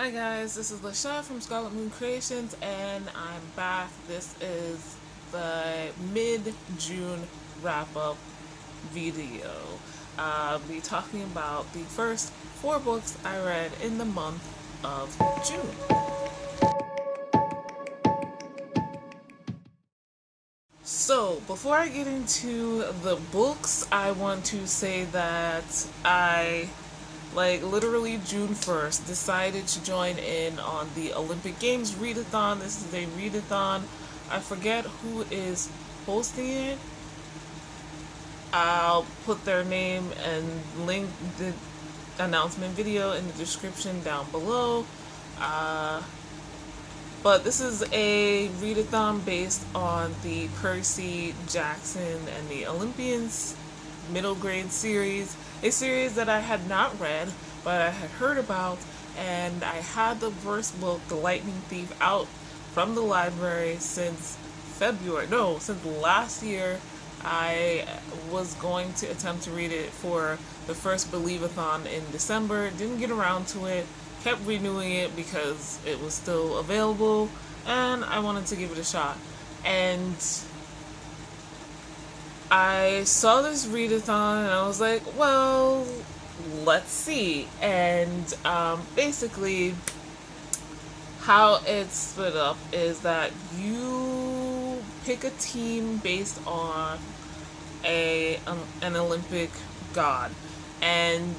Hi guys, this is LaShawn from Scarlet Moon Creations and I'm back. This is the mid-June wrap-up video. I'll be talking about the first 4 books I read in the month of June. So, before I get into the books, I want to say that I literally June 1st decided to join in on the Olympic Games readathon. This is a readathon. I forget who is hosting it. I'll put their name and link the announcement video in the description down below. But this is a readathon based on the Percy Jackson and the Olympians middle grade series, a series that I had not read, but I had heard about, and I had the first book, The Lightning Thief, out from the library since since last year. I was going to attempt to read it for the first Believeathon in December, didn't get around to it, kept renewing it because it was still available, and I wanted to give it a shot. And I saw this readathon and I was like, well, let's see. And basically, how it's split up is that you pick a team based on an Olympic god, and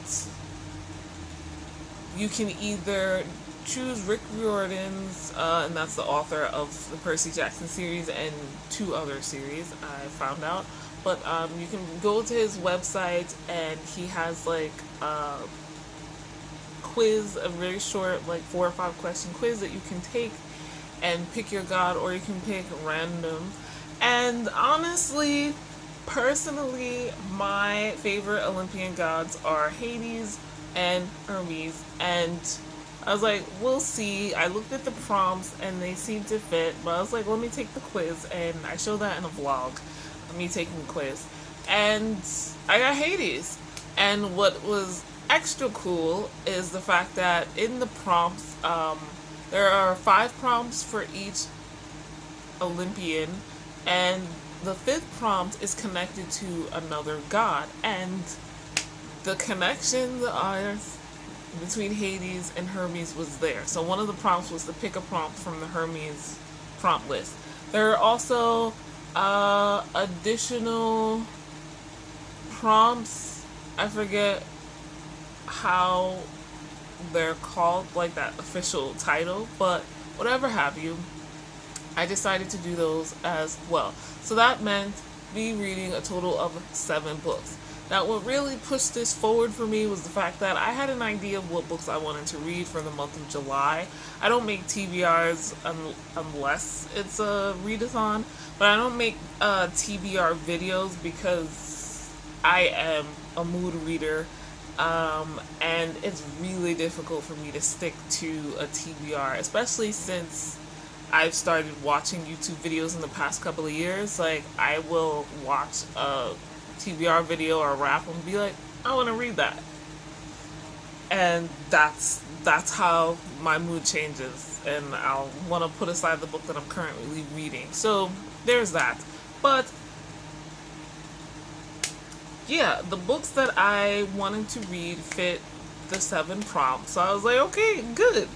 you can either choose Rick Riordan's, and that's the author of the Percy Jackson series and 2 other series, I found out. But you can go to his website and he has like a quiz, a very short, like 4 or 5 question quiz that you can take and pick your god, or you can pick random. And honestly, personally, my favorite Olympian gods are Hades and Hermes, and I was like, we'll see. I looked at the prompts and they seemed to fit, but I was like, let me take the quiz, and I showed that in a vlog, me taking the quiz, and I got Hades. And what was extra cool is the fact that in the prompts, there are 5 prompts for each Olympian, and the 5th prompt is connected to another god, and the connection between Hades and Hermes was there. So one of the prompts was to pick a prompt from the Hermes prompt list. There are also additional prompts. I forget how they're called, like that official title, but whatever have you, I decided to do those as well. So that meant me reading a total of 7 books. Now, what really pushed this forward for me was the fact that I had an idea of what books I wanted to read for the month of July. I don't make TBRs unless it's a readathon, but I don't make TBR videos because I am a mood reader, and it's really difficult for me to stick to a TBR, especially since I've started watching YouTube videos in the past couple of years. Like, I will watch a TBR video or a rap and be like, I want to read that. And that's how my mood changes, and I'll want to put aside the book that I'm currently reading. So there's that. But yeah, the books that I wanted to read fit the 7 prompts. So I was like, okay, good.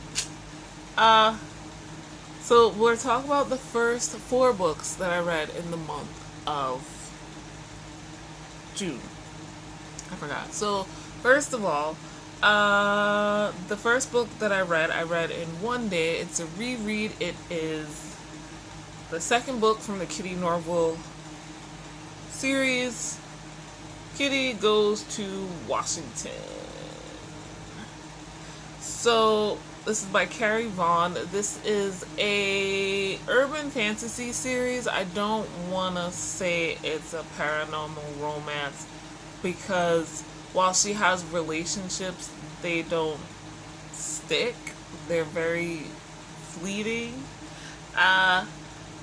So we're talking about the first 4 books that I read in the month of June. I forgot. So first of all, the first book that I read in one day. It's a reread. It is the 2nd book from the Kitty Norval series, Kitty Goes to Washington. So this is by Carrie Vaughn. This is a urban fantasy series. I don't want to say it's a paranormal romance because while she has relationships, they don't stick. They're very fleeting.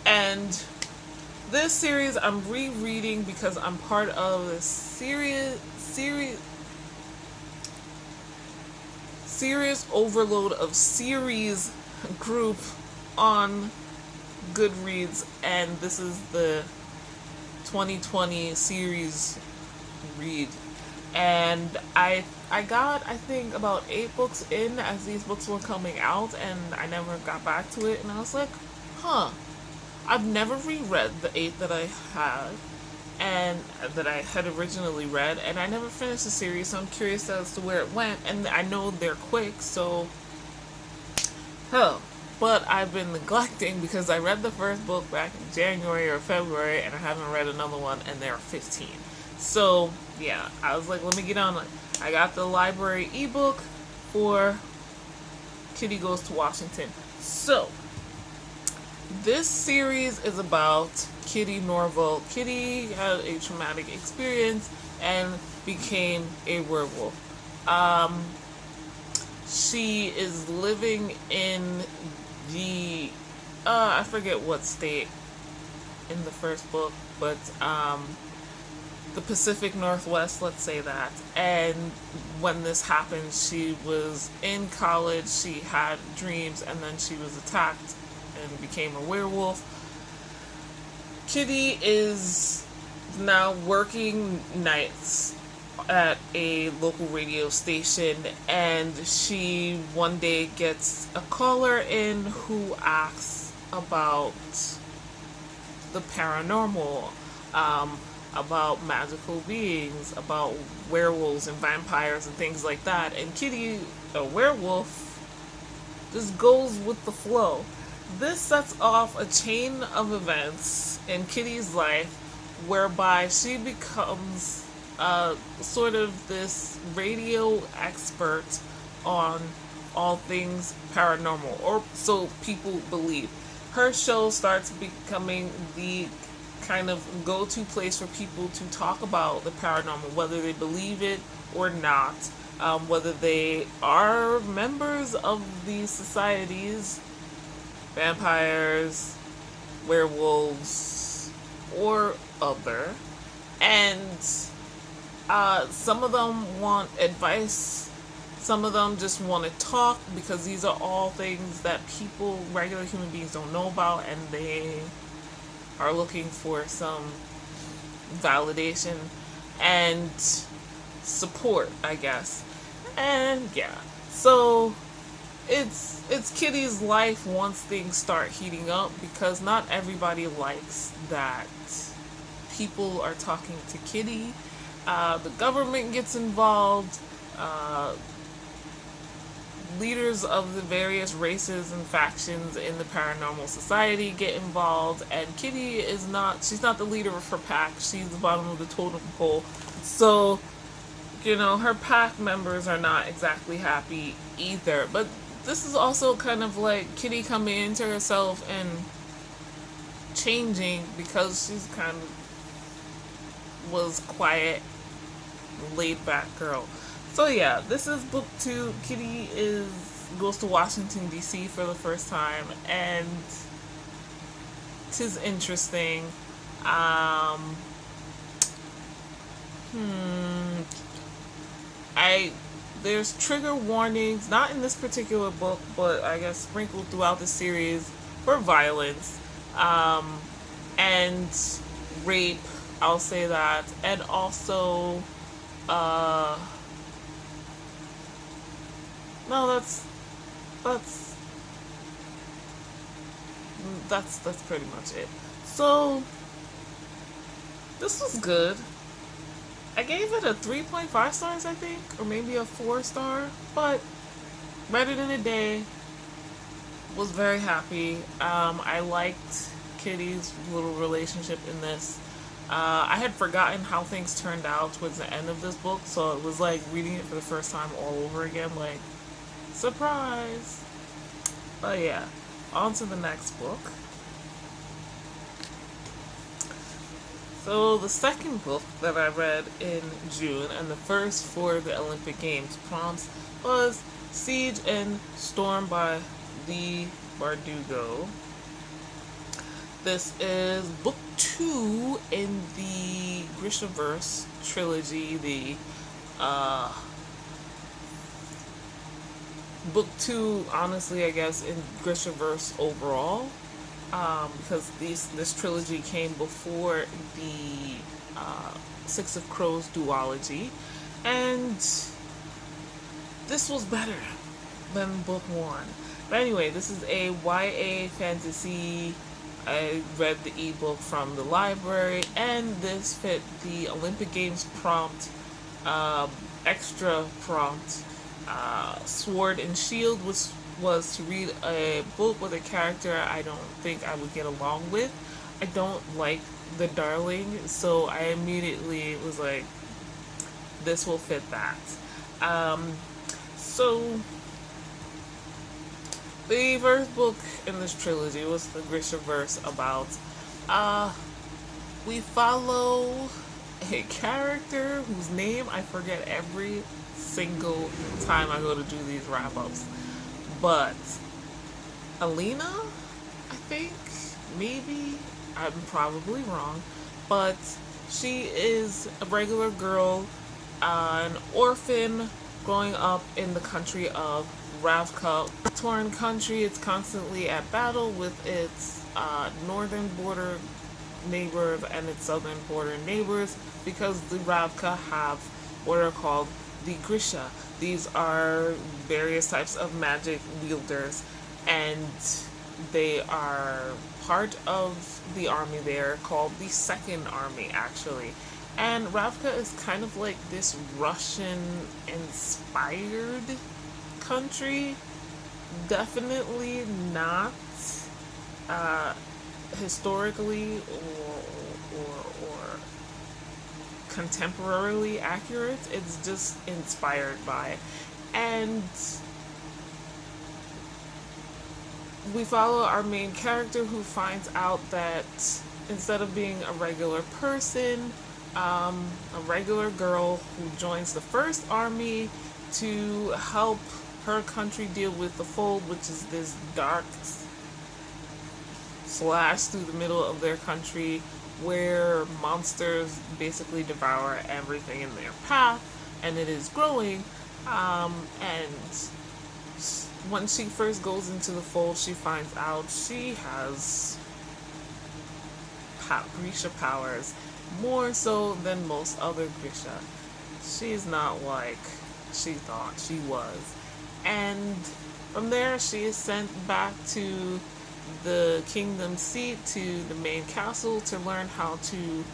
And this series I'm rereading because I'm part serious overload of series group on Goodreads, and this is the 2020 series read. And I got, I think, about 8 books in as these books were coming out, and I never got back to it. And I was like, I've never reread the 8 that I had, and that I had originally read, and I never finished the series, so I'm curious as to where it went. And I know they're quick, so but I've been neglecting because I read the first book back in January or February, and I haven't read another one, and there are 15. So yeah, I was like, let me get on it. I got the library ebook for Kitty Goes to Washington. So this series is about Kitty Norval. Kitty had a traumatic experience and became a werewolf. She is living in the I forget what state in the first book, but the Pacific Northwest, let's say that. And when this happened, she was in college, she had dreams, and then she was attacked and became a werewolf. Kitty is now working nights at a local radio station, and she one day gets a caller in who asks about the paranormal, about magical beings, about werewolves and vampires and things like that. And Kitty, a werewolf, just goes with the flow. This sets off a chain of events in Kitty's life whereby she becomes sort of this radio expert on all things paranormal, or so people believe. Her show starts becoming the kind of go-to place for people to talk about the paranormal, whether they believe it or not, whether they are members of these societies, vampires, werewolves, or other. And some of them want advice, some of them just want to talk, because these are all things that people, regular human beings, don't know about, and they are looking for some validation and support, I guess. And yeah, so it's Kitty's life once things start heating up, because not everybody likes that people are talking to Kitty. The government gets involved. Leaders of the various races and factions in the paranormal society get involved, and Kitty is not, she's not the leader of her pack. She's the bottom of the totem pole. So, you know, her pack members are not exactly happy either. But this is also kind of like Kitty coming into herself and changing, because she's kind of was quiet, laid back girl. So yeah, this is book 2. Kitty goes to Washington DC for the first time, and 'tis interesting. There's trigger warnings, not in this particular book, but I guess sprinkled throughout the series, for violence, and rape, I'll say that, and also no, that's pretty much it. So this was good. I gave it a 3.5 stars, I think, or maybe a 4 star, but read it in a day. Was very happy. I liked Kitty's little relationship in this. I had forgotten how things turned out towards the end of this book, so it was like reading it for the first time all over again, like, surprise. But yeah, on to the next book. So the second book that I read in June, and the first for the Olympic Games prompts, was Siege and Storm by Lee Bardugo. This is book 2 in the Grishaverse trilogy, the book two, honestly, I guess, in Grishaverse overall, because this trilogy came before the Six of Crows duology, and this was better than book one. But anyway, this is a YA fantasy. I read the ebook from the library, and this fit the Olympic Games prompt, uh, extra prompt, Sword and Shield, which was to read a book with a character I don't think I would get along with. I don't like the Darling, so I immediately was like, this will fit that. Um, so the first book in this trilogy was the Grishaverse about we follow a character whose name I forget every single time I go to do these wrap ups. But Alina, I think, maybe, I'm probably wrong, but she is a regular girl, an orphan growing up in the country of Ravka. Torn country, it's constantly at battle with its northern border neighbors and its southern border neighbors, because the Ravka have what are called the Grisha. These are various types of magic wielders, and they are part of the army there called the Second Army, actually. And Ravka is kind of like this Russian inspired country. Definitely not uh, historically or contemporarily accurate. It's just inspired by. And we follow our main character, who finds out that instead of being a regular person, a regular girl who joins the First Army to help her country deal with the Fold, which is this dark slash through the middle of their country where monsters basically devour everything in their path, and it is growing. And when she first goes into the Fold, she finds out she has Grisha powers, more so than most other Grisha. She's not like she thought she was. And from there, she is sent back to the kingdom seat, to the main castle, to learn how to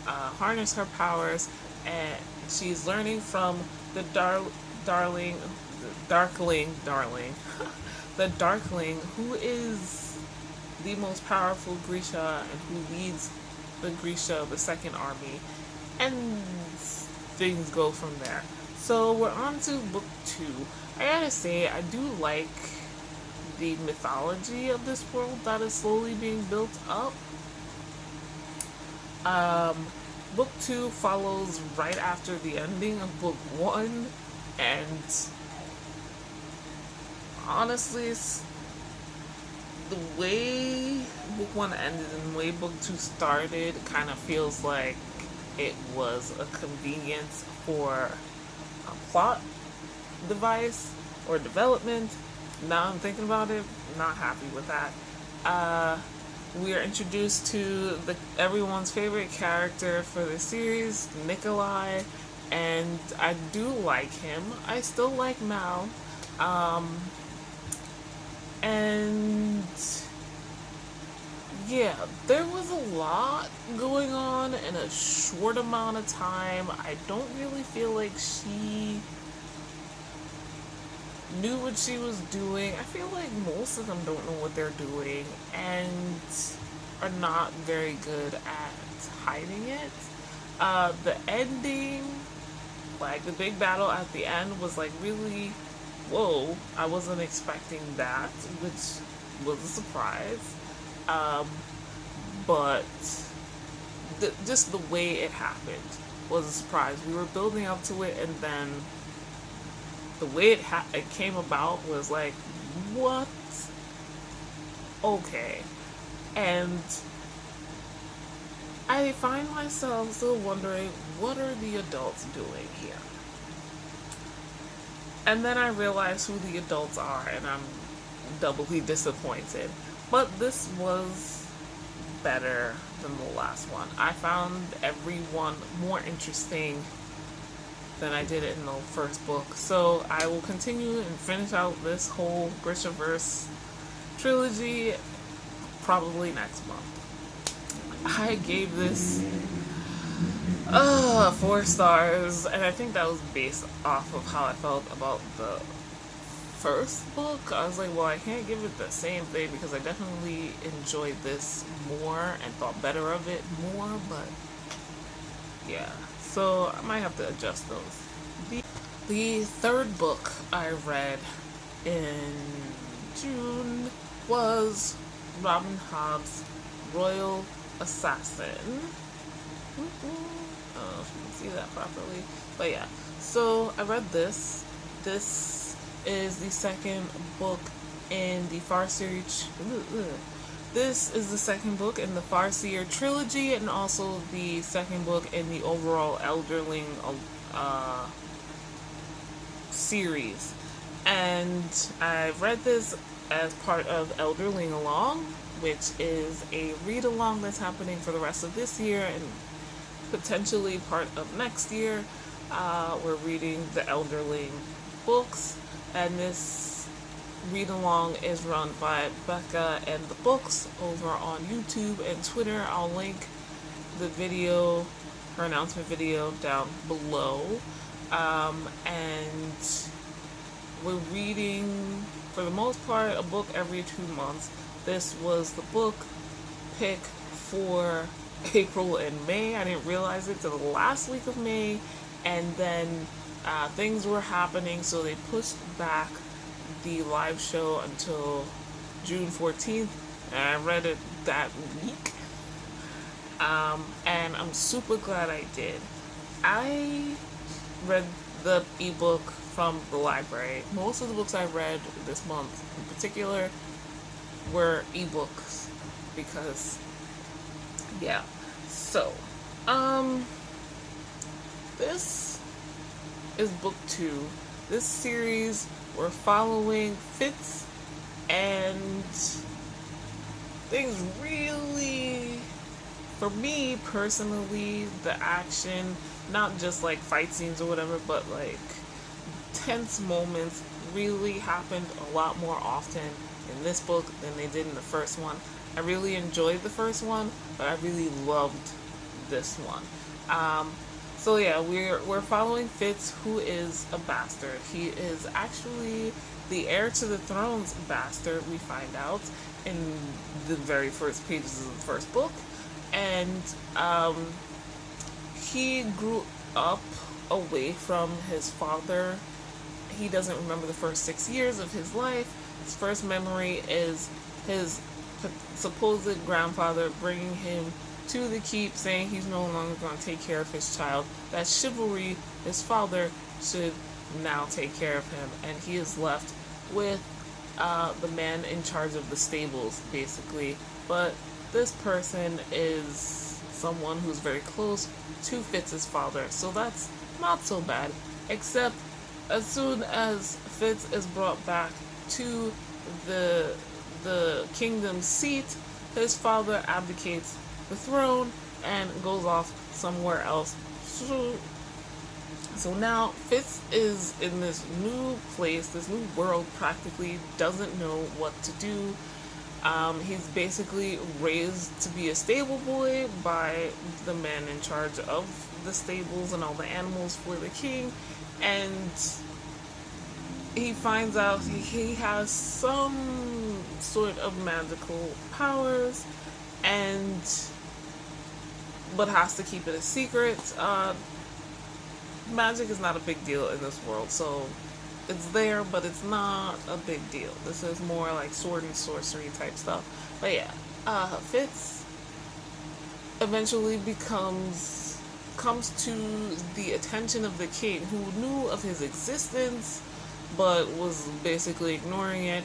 harness her powers. And she's learning from the Darling, the Darkling, who is the most powerful Grisha and who leads the Grisha, the Second Army, and things go from there. So we're on to book two. I gotta say, I do like the mythology of this world that is slowly being built up. Book two follows right after the ending of book one, and honestly, the way book one ended and the way book two started kind of feels like it was a convenience for a plot device or development. Now I'm thinking about it, not happy with that. We are introduced to everyone's favorite character for the series, Nikolai, and I do like him. I still like Mal. And yeah, there was a lot going on in a short amount of time. I don't really feel like she knew what she was doing. I feel like most of them don't know what they're doing and are not very good at hiding it. The ending, like the big battle at the end, was like really, whoa, I wasn't expecting that, which was a surprise. But just the way it happened was a surprise. We were building up to it, and then the way it came about was like, what? Okay. And I find myself still wondering, what are the adults doing here? And then I realized who the adults are, and I'm doubly disappointed. But this was better than the last one. I found everyone more interesting than I did it in the first book. So I will continue and finish out this whole Grishaverse trilogy probably next month. I gave this 4 stars, and I think that was based off of how I felt about the first book. I was like, well, I can't give it the same thing because I definitely enjoyed this more and thought better of it more, but yeah, so I might have to adjust those. The third book I read in June was Robin Hobb's Royal Assassin. I don't know if you can see that properly, but yeah. So I read this. This is the second book in the Farseer. This is the second book in the Farseer trilogy, and also the second book in the overall Elderling series. And I read this as part of Elderlingalong, which is a read-along that's happening for the rest of this year and potentially part of next year. We're reading the Elderling books, and this read-along is run by Becca and the Books over on YouTube and Twitter. I'll link the video, her announcement video, down below. And we're reading, for the most part, a book every 2 months. This was the book pick for April and May. I didn't realize it till the last week of May, and then things were happening, so they pushed back the live show until June 14th, and I read it that week. And I'm super glad I did. I read the ebook from the library. Most of the books I read this month in particular were ebooks because, yeah. So, this is book 2. This series, we're following Fitz, and things really, for me personally, the action, not just like fight scenes or whatever, but like tense moments really happened a lot more often in this book than they did in the first one. I really enjoyed the first one, but I really loved this one. So yeah, we're following Fitz, who is a bastard. He is actually the heir to the throne's bastard, we find out in the very first pages of the first book. And he grew up away from his father. He doesn't remember the first 6 years of his life. His first memory is his supposed grandfather bringing him to the keep, saying he's no longer going to take care of his child. That chivalry, his father, should now take care of him, and he is left with the man in charge of the stables, basically. But this person is someone who's very close to Fitz's father, so that's not so bad, except as soon as Fitz is brought back to the kingdom's seat, his father abdicates the throne and goes off somewhere else. So now Fitz is in this new place, this new world, practically doesn't know what to do. He's basically raised to be a stable boy by the man in charge of the stables and all the animals for the king, and he finds out he has some sort of magical powers, but has to keep it a secret. Magic is not a big deal in this world, so it's there, but it's not a big deal. This is more like sword and sorcery type stuff. But yeah, Fitz eventually comes to the attention of the king, who knew of his existence but was basically ignoring it.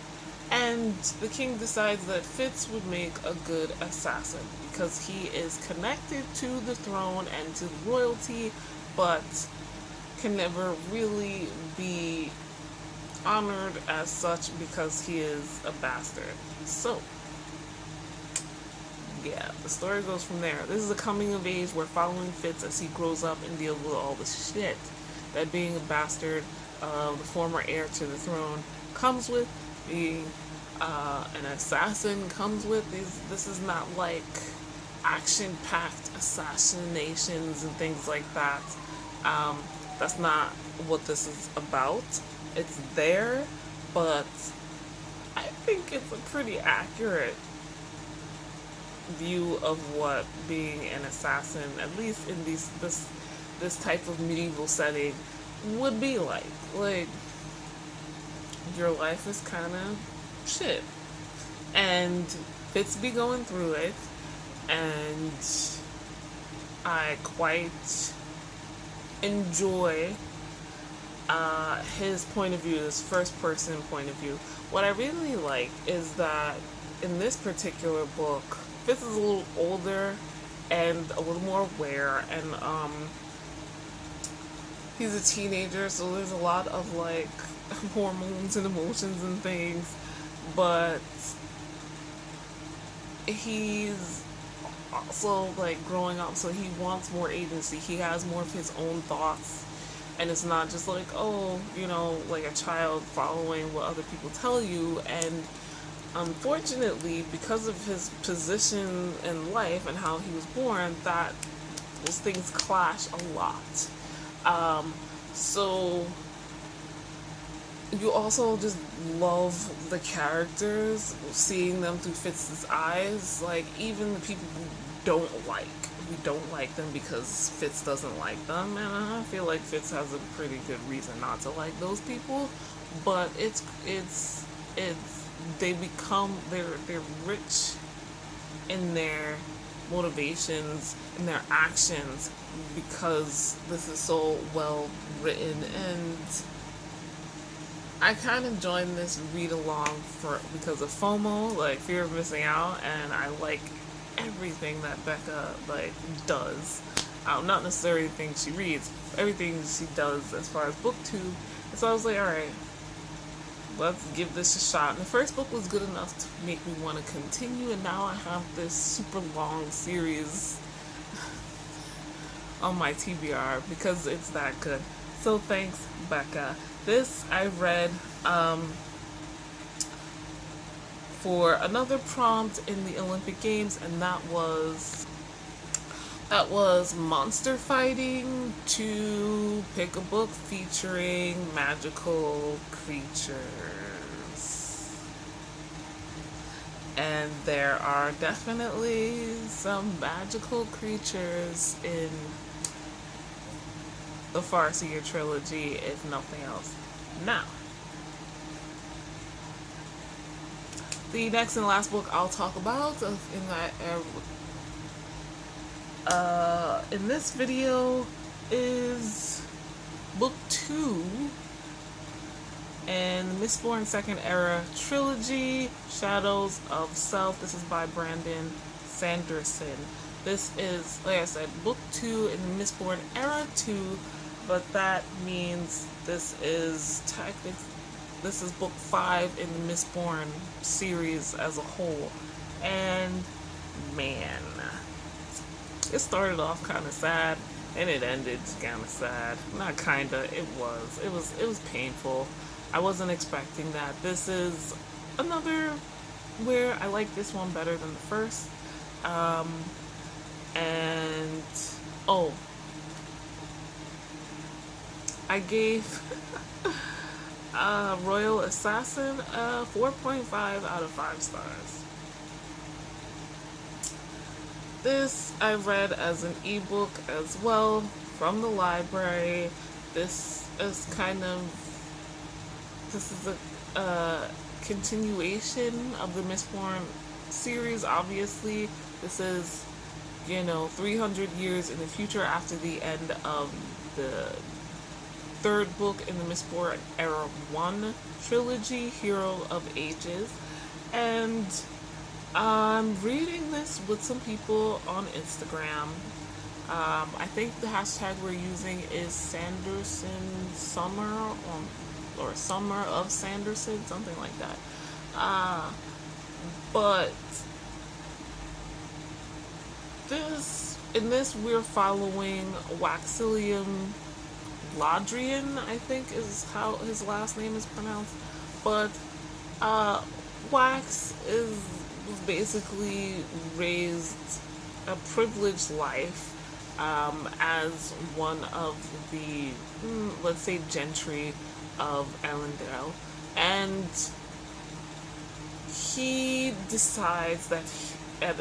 And the king decides that Fitz would make a good assassin because he is connected to the throne and to royalty, but can never really be honored as such because he is a bastard. So, yeah, the story goes from there. This is a coming of age we're following Fitz as he grows up and deals with all the shit that being a bastard of the former heir to the throne comes with, being an assassin comes with. This is not like action-packed assassinations and things like that. That's not what this is about. It's there, but I think it's a pretty accurate view of what being an assassin, at least in this type of medieval setting, would be like. Like, your life is kind of shit, and Fitz be going through it, and I quite enjoy his point of view, his first person point of view. What I really like is that in this particular book, Fitz is a little older and a little more aware, and he's a teenager, so there's a lot of like hormones and emotions and things, but he's also like growing up, so he wants more agency. He has more of his own thoughts, and it's not just like, oh, you know, like a child following what other people tell you. And unfortunately, because of his position in life and how he was born, that those things clash a lot. So you also just love the characters, seeing them through Fitz's eyes. Like, even the people we don't like them because Fitz doesn't like them, and I feel like Fitz has a pretty good reason not to like those people. But they're rich in their motivations and their actions because this is so well written. And I kind of joined this read along because of FOMO, like fear of missing out, and I like everything that Becca like does. Not necessarily things she reads, but everything she does as far as book 2. And so I was like, alright, let's give this a shot. And the first book was good enough to make me want to continue, and now I have this super long series on my TBR because it's that good. So thanks, Becca. This I read for another prompt in the Olympic Games, and that was monster fighting, to pick a book featuring magical creatures. And there are definitely some magical creatures in the Farseer trilogy, if nothing else. Now, the next and last book I'll talk about in this video is book 2 in the Mistborn Second Era trilogy, Shadows of Self. This is by Brandon Sanderson. This is, like I said, book 2 in the Mistborn Era 2, but that means this is book 5 in the Mistborn series as a whole. And man, it started off kind of sad and it ended kind of sad. Not kinda, it was painful. I wasn't expecting that. This is another where I like this one better than the first. And I gave Royal Assassin a 4.5 out of 5 stars. This I read as an ebook as well from the library. This is a continuation of the Mistborn series. Obviously, this is 300 years in the future after the end of the third book in the Mistborn Era 1 trilogy, Hero of Ages. And I'm reading this with some people on Instagram. I think the hashtag we're using is Sanderson Summer, or Summer of Sanderson, something like that. But in this we're following Waxilium Ladrian, I think is how his last name is pronounced. But Wax was basically raised a privileged life as one of the, let's say, gentry of Elendil. And he decides that at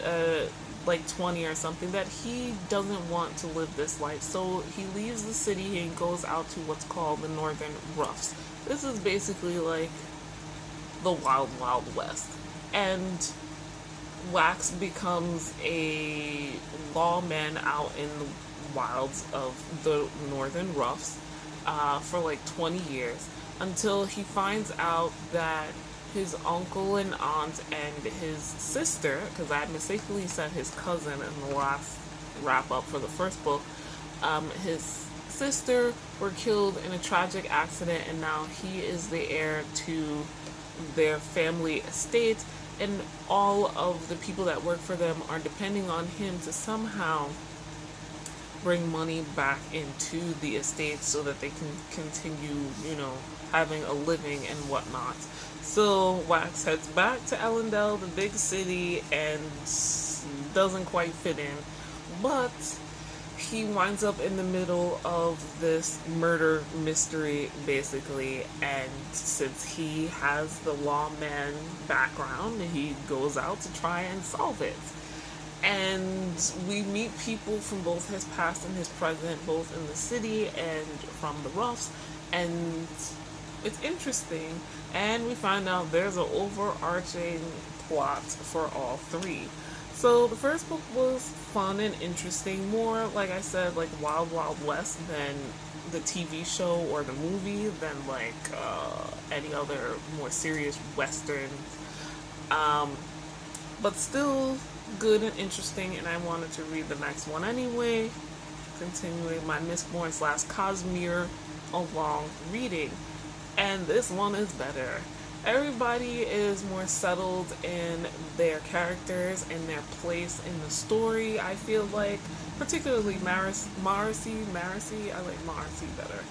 like 20 or something that he doesn't want to live this life. So he leaves the city and goes out to what's called the Northern Roughs. This is basically like the Wild Wild West. And Wax becomes a lawman out in the wilds of the Northern Roughs for like 20 years until he finds out that his uncle and aunt and his sister, because I mistakenly said his cousin in the last wrap up for the first book, his sister were killed in a tragic accident, and now he is the heir to their family estate, and all of the people that work for them are depending on him to somehow bring money back into the estate so that they can continue, having a living and whatnot. So Wax heads back to Elendil, the big city, and doesn't quite fit in. But he winds up in the middle of this murder mystery, basically, and since he has the lawman background, he goes out to try and solve it. And we meet people from both his past and his present, both in the city and from the Roughs, and it's interesting. And we find out there's an overarching plot for all three. So the first book was fun and interesting, more, like I said, like Wild Wild West than the TV show or the movie, than like any other more serious Western. But still good and interesting, and I wanted to read the next one anyway, continuing my Mistborn / Cosmere along reading. And this one is better. Everybody is more settled in their characters and their place in the story, I feel like. Particularly Marcy. I like Marcy better.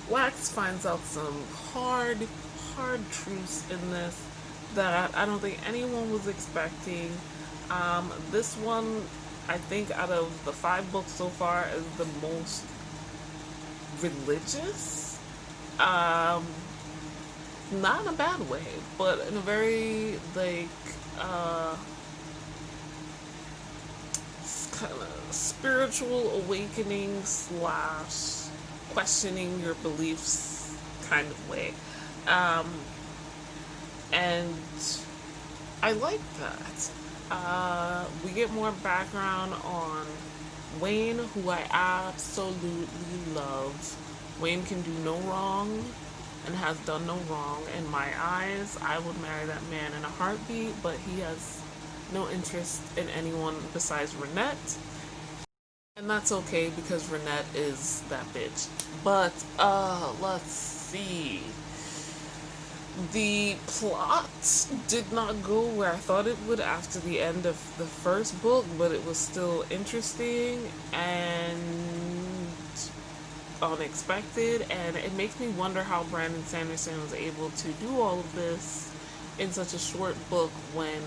Wax finds out some hard truths in this that I don't think anyone was expecting. This one, I think, out of the 5 books so far, is the most religious. Not in a bad way, but in a very, like, kind of spiritual awakening / questioning your beliefs kind of way. And I like that. We get more background on Wayne, who I absolutely love. Wayne can do no wrong and has done no wrong. In my eyes, I would marry that man in a heartbeat, but he has no interest in anyone besides Renette. And that's okay, because Renette is that bitch. But, let's see. The plot did not go where I thought it would after the end of the first book, but it was still interesting and unexpected, and it makes me wonder how Brandon Sanderson was able to do all of this in such a short book when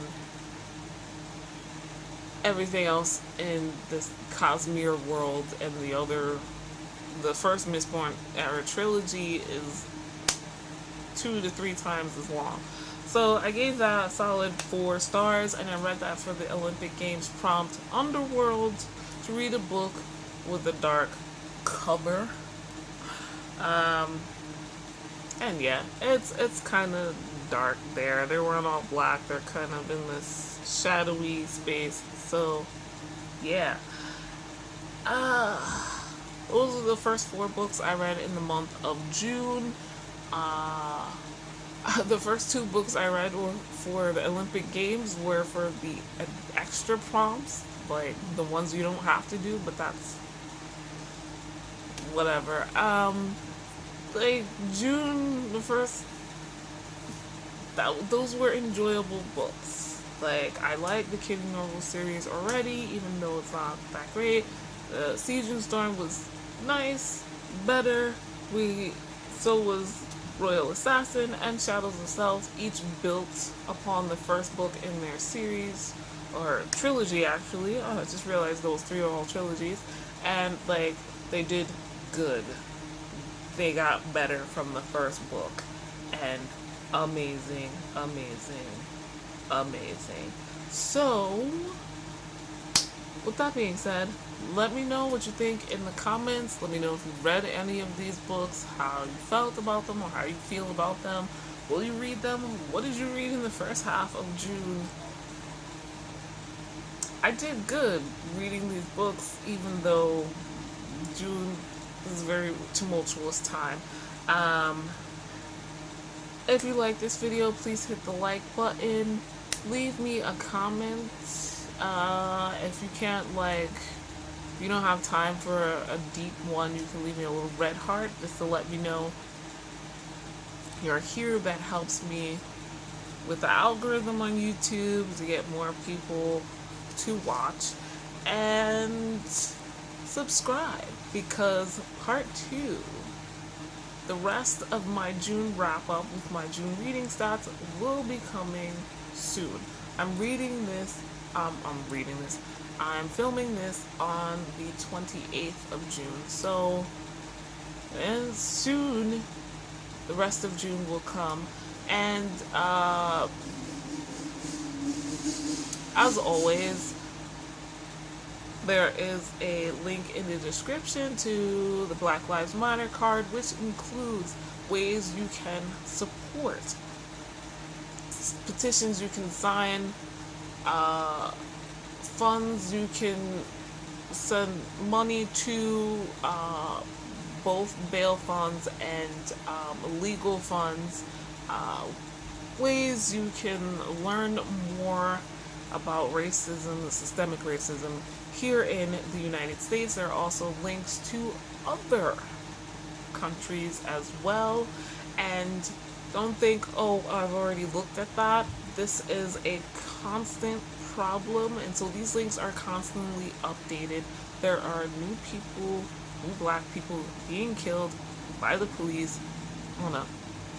everything else in this Cosmere world and the first Mistborn era trilogy is 2 to 3 times as long. So I gave that a solid 4 stars, and I read that for the Olympic Games prompt, Underworld, to read a book with a dark cover. And yeah, it's kind of dark there. They weren't all black. They're kind of in this shadowy space. So yeah. Those are the first 4 books I read in the month of June. The first 2 books I read were for the Olympic Games, were for the extra prompts, like the ones you don't have to do, but that's whatever. like June the 1st, those were enjoyable books. Like, I like the Kitty Norval series already, even though it's not that great. Siege and Storm was nice, better. So was Royal Assassin and Shadows of Self, each built upon the first book in their series, or trilogy actually. I just realized those three are all trilogies. And like, they did good. They got better from the first book. And amazing, amazing, amazing. So, with that being said, let me know what you think in the comments. Let me know if you've read any of these books, how you felt about them, or how you feel about them. Will you read them? What did you read in the first half of June? I did good reading these books, even though June is a very tumultuous time. If you like this video, please hit the like button. Leave me a comment. If you can't, like, you don't have time for a deep one, you can leave me a little red heart just to let me know you're here. That helps me with the algorithm on YouTube to get more people to watch. And subscribe, because part 2, the rest of my June wrap up with my June reading stats, will be coming soon. I'm filming this on the 28th of June, so, and soon the rest of June will come. And as always, there is a link in the description to the Black Lives Matter card, which includes ways you can support, petitions you can sign, funds you can send money to, both bail funds and legal funds, ways you can learn more about racism, the systemic racism here in the United States. There are also links to other countries as well. And don't think, oh, I've already looked at that. This is a constant problem, and so these links are constantly updated. There are new people, new black people being killed by the police on a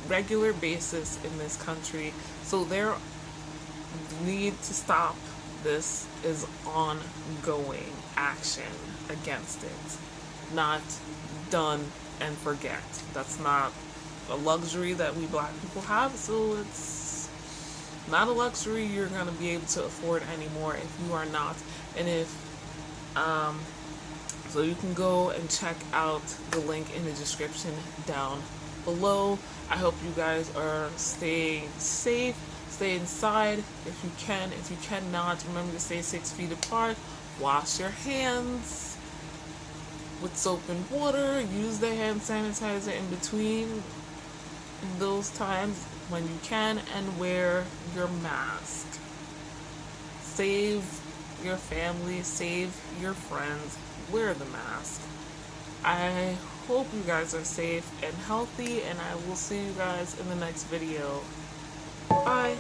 regular basis in this country. So there need to stop. This is ongoing action against it, not done and forget. That's not a luxury that we black people have, so it's not a luxury you're going to be able to afford anymore if you are not. And if so you can go and check out the link in the description down below. I hope you guys are staying safe. Stay inside if you can. If you cannot, remember to stay 6 feet apart. Wash your hands with soap and water. Use the hand sanitizer in between those times when you can, and wear your mask. Save your family, save your friends, wear the mask. I hope you guys are safe and healthy, and I will see you guys in the next video. Bye.